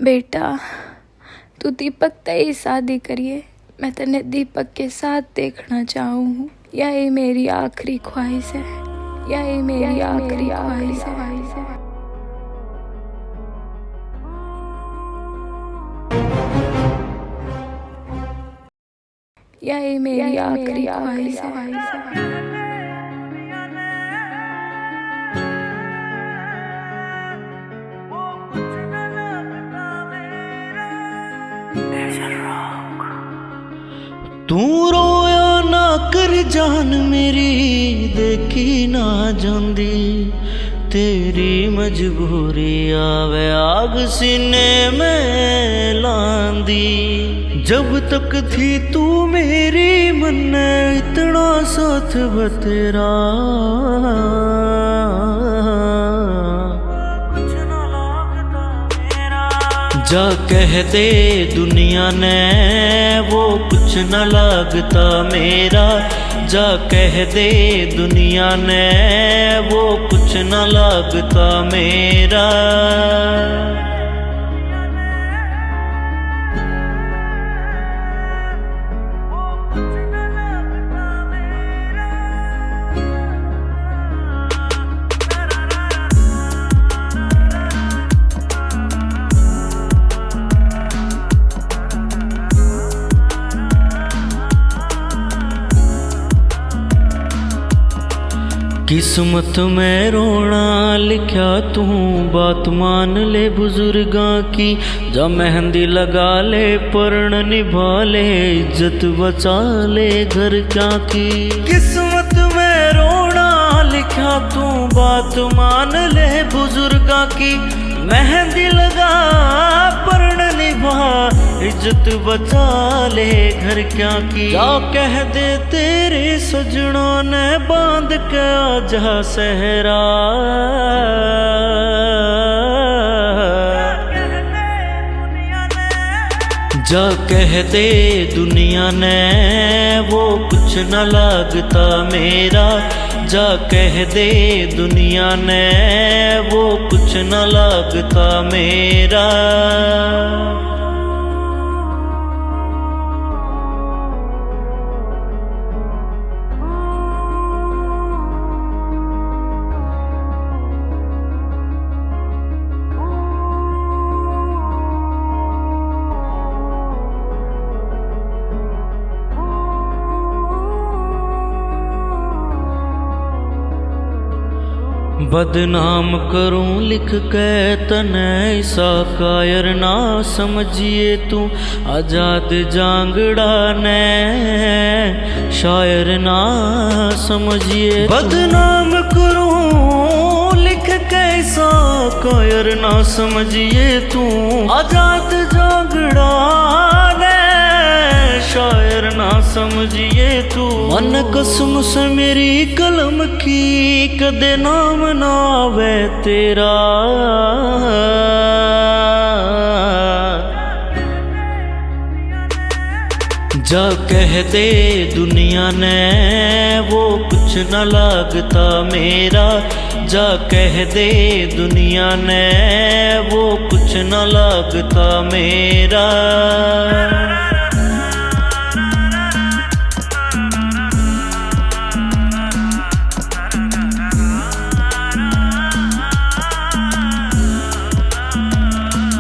बेटा तू दीपक तय शादी करिए, मैं तने दीपक के साथ देखना चाहूँ हूँ। यही मेरी आखिरी ख्वाहिश है, यही मेरी आखिरी ख्वाहिश है। यही मेरी आखिरी ख्वाहिश है। तू रोया ना कर जान मेरी, देखी ना जांदी तेरी मजबूरी आवे आग सीने में लांदी। जब तक थी तू मेरी मन इतना साथ बतेरा, जा कह दे दुनिया ने वो कुछ न लगता मेरा, जा कह दे दुनिया ने वो कुछ न लगता मेरा। किस्मत में रोना लिखा तू, बात मान ले बुजुर्गां की। जा मेहंदी लगा ले पर्ण निभा ले, इज्जत बचा ले घर क्या की। किस्मत में रोना लिखा तू, बात मान ले बुजुर्गां की। मेहंदी लगा पर्ण निभा, इज्जत बचा ले घर क्या की। जा कह दे तेरे सजना ने बांध के आजा सहरा, जा कह दे दुनिया ने वो कुछ न लगता मेरा, जा कह दे दुनिया ने वो कुछ न लगता मेरा। बदनाम करूं लिख के तने ऐसा कायर ना समझिए तू, आजाद जांगड़ा ने शायर ना समझिए। बदनाम करूं लिख के ऐसा कायर ना समझिए तू, आजाद जांगड़ा ने शायर ना समझिए तू। मन कसम से मेरी कलम की कदे नाम ना आवे तेरा, जा कह दे दुनिया ने वो कुछ न लगता मेरा, जा कह दे दुनिया ने वो कुछ न लगता मेरा।